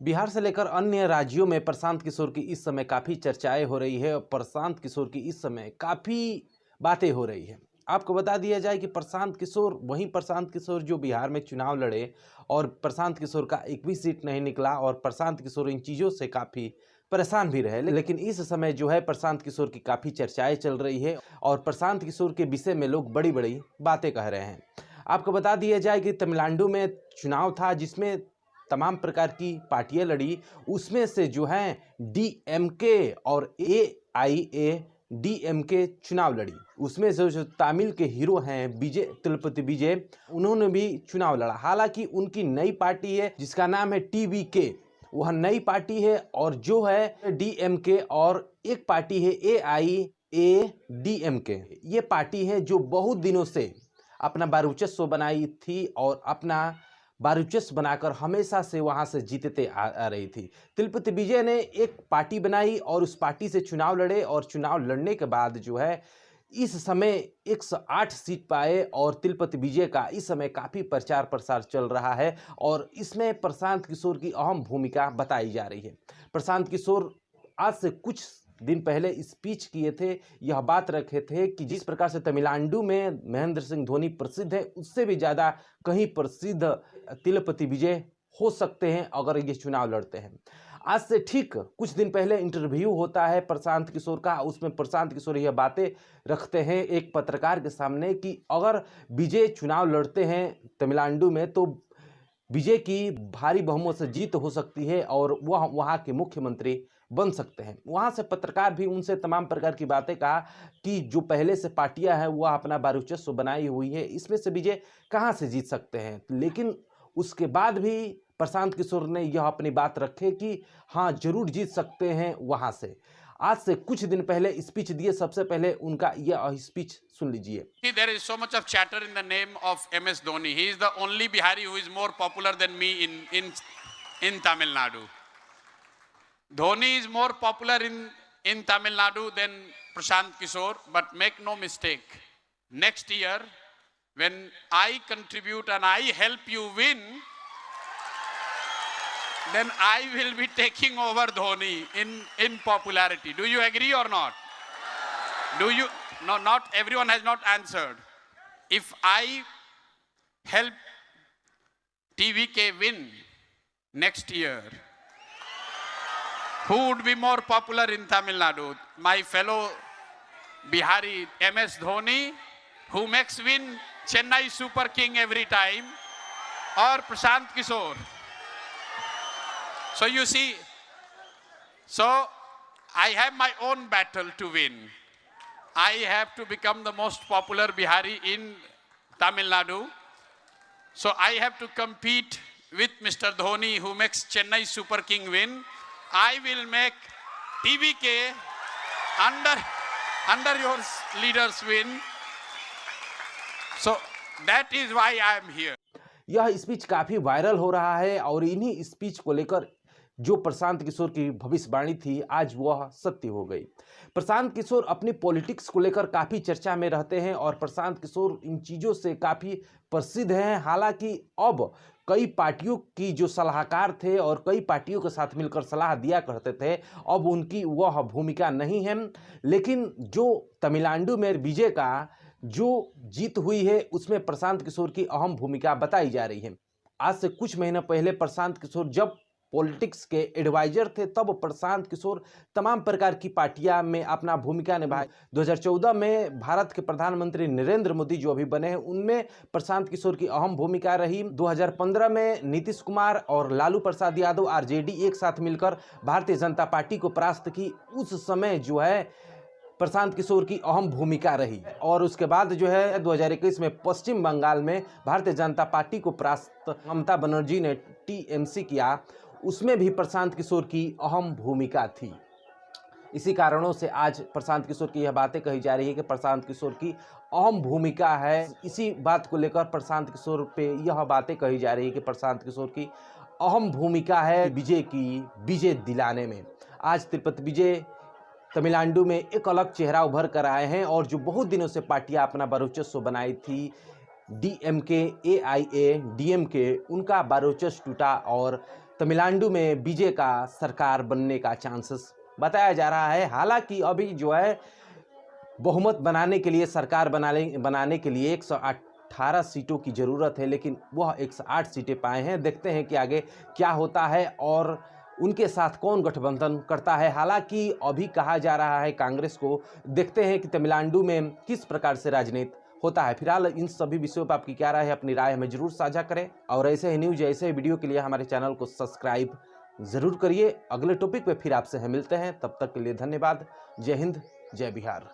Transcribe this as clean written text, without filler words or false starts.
बिहार से लेकर अन्य राज्यों में प्रशांत किशोर की इस समय काफ़ी चर्चाएं हो रही है और प्रशांत किशोर की इस समय काफ़ी बातें हो रही है। आपको बता दिया जाए कि प्रशांत किशोर प्रशांत किशोर जो बिहार में चुनाव लड़े और प्रशांत किशोर का एक भी सीट नहीं निकला और प्रशांत किशोर इन चीज़ों से काफ़ी परेशान भी रहे। लेकिन इस समय जो है प्रशांत किशोर की काफ़ी चर्चाएं चल रही है और प्रशांत किशोर के विषय में लोग बड़ी बड़ी बातें कह रहे हैं। आपको बता दिया जाए कि तमिलनाडु में चुनाव था जिसमें तमाम प्रकार की पार्टियां लड़ी। उसमें से जो है डीएमके और एआईएडीएमके चुनाव लड़ी। उसमें से जो तमिल के हीरो हैं विजय तिरुपति विजय, उन्होंने भी चुनाव लड़ा। हालांकि उनकी नई पार्टी है जिसका नाम है टीवीके, वह नई पार्टी है। और जो है डीएमके और एक पार्टी है एआईएडीएमके, ये पार्टी है जो बहुत दिनों से अपना वर्चस्व बनाई थी और अपना वर्चस्व बनाकर हमेशा से वहां से जीतते आ रही थी। तिरुपति विजय ने एक पार्टी बनाई और उस पार्टी से चुनाव लड़े और चुनाव लड़ने के बाद जो है इस समय 108 सीट पाए और तिरुपति विजय का इस समय काफ़ी प्रचार प्रसार चल रहा है और इसमें प्रशांत किशोर की अहम भूमिका बताई जा रही है। प्रशांत किशोर आज से कुछ दिन पहले स्पीच किए थे, यह बात रखे थे कि जिस प्रकार से तमिलनाडु में महेंद्र सिंह धोनी प्रसिद्ध है, उससे भी ज़्यादा कहीं प्रसिद्ध तिरुपति विजय हो सकते हैं अगर ये चुनाव लड़ते हैं। आज से ठीक कुछ दिन पहले इंटरव्यू होता है प्रशांत किशोर का, उसमें प्रशांत किशोर यह बातें रखते हैं एक पत्रकार के सामने कि अगर विजय चुनाव लड़ते हैं तमिलनाडु में तो विजय की भारी बहुमत से जीत हो सकती है और वह वहाँ के मुख्यमंत्री बन सकते हैं। वहाँ से पत्रकार भी उनसे तमाम प्रकार की बातें कहा कि जो पहले से पार्टियां हैं वह अपना वर्चस्व बनाई हुई है, इसमें से विजय कहाँ से जीत सकते हैं। लेकिन उसके बाद भी प्रशांत किशोर ने यह अपनी बात रखे कि हाँ जरूर जीत सकते हैं वहाँ से। आज से कुछ दिन पहले स्पीच दिए, सबसे पहले उनका यह स्पीच सुन लीजिए। There is so much of chatter in the name of MS Dhoni. He is the only Bihari who is more popular than me in Tamil Nadu. Dhoni is more popular in Tamil Nadu than Prashant Kishore, but make no mistake, next year when I contribute and I help you win, then I will be taking over Dhoni in popularity. Do you agree or not? Do you? No, not everyone has not answered. If I help TVK win next year, who would be more popular in Tamil Nadu? My fellow Bihari MS Dhoni, who makes win Chennai Super King every time, or Prashant Kishore? So you see, so I have my own battle to win. I have to become the most popular Bihari in Tamil Nadu. So I have to compete with Mr. Dhoni, who makes Chennai Super King win. I will make TVK under your leaders win. So that is why I am here. यह speech काफी viral हो रहा है और इन्हीं speech को लेकर जो प्रशांत किशोर की भविष्यवाणी थी आज वह सत्य हो गई। प्रशांत किशोर अपनी पॉलिटिक्स को लेकर काफ़ी चर्चा में रहते हैं और प्रशांत किशोर इन चीज़ों से काफ़ी प्रसिद्ध हैं। हालांकि अब कई पार्टियों की जो सलाहकार थे और कई पार्टियों के साथ मिलकर सलाह दिया करते थे, अब उनकी वह भूमिका नहीं है। लेकिन जो तमिलनाडु में विजय का जो जीत हुई है उसमें प्रशांत किशोर की अहम भूमिका बताई जा रही है। आज से कुछ महीने पहले प्रशांत किशोर जब पॉलिटिक्स के एडवाइजर थे तब प्रशांत किशोर तमाम प्रकार की पार्टियां में अपना भूमिका निभाए। 2014 में भारत के प्रधानमंत्री नरेंद्र मोदी जो अभी बने हैं उनमें प्रशांत किशोर की अहम भूमिका रही। 2015 में नीतीश कुमार और लालू प्रसाद यादव आरजेडी एक साथ मिलकर भारतीय जनता पार्टी को परास्त की, उस समय जो है प्रशांत किशोर की अहम भूमिका रही। और उसके बाद जो है 2021 में पश्चिम बंगाल में भारतीय जनता पार्टी को परास्त ममता बनर्जी ने टीएमसी किया, उसमें भी प्रशांत किशोर की अहम भूमिका थी। इसी कारणों से आज प्रशांत किशोर की यह बातें कही जा रही है कि प्रशांत किशोर की अहम भूमिका है। इसी बात को लेकर प्रशांत किशोर पे यह बातें कही जा रही है कि प्रशांत किशोर की अहम भूमिका है विजय दिलाने में। आज तिरुपति विजय तमिलनाडु में एक अलग चेहरा उभर कर आए हैं और जो बहुत दिनों से पार्टियां अपना वर्चस्व बनाई थी, डीएमके एआईएडीएमके, उनका वर्चस्व टूटा और तमिलनाडु में बीजे का सरकार बनने का चांसेस बताया जा रहा है। हालांकि अभी जो है बहुमत बनाने के लिए, सरकार बनाने के लिए 118 सीटों की ज़रूरत है, लेकिन वह 108 सीटें पाए हैं। देखते हैं कि आगे क्या होता है और उनके साथ कौन गठबंधन करता है। हालांकि अभी कहा जा रहा है कांग्रेस को, देखते हैं कि तमिलनाडु में किस प्रकार से राजनीति होता है। फिलहाल इन सभी विषयों पर आपकी क्या राय है, अपनी राय हमें जरूर साझा करें और ऐसे ही न्यूज़, ऐसे ही वीडियो के लिए हमारे चैनल को सब्सक्राइब ज़रूर करिए। अगले टॉपिक पे फिर आपसे मिलते हैं, तब तक के लिए धन्यवाद। जय हिंद, जय बिहार।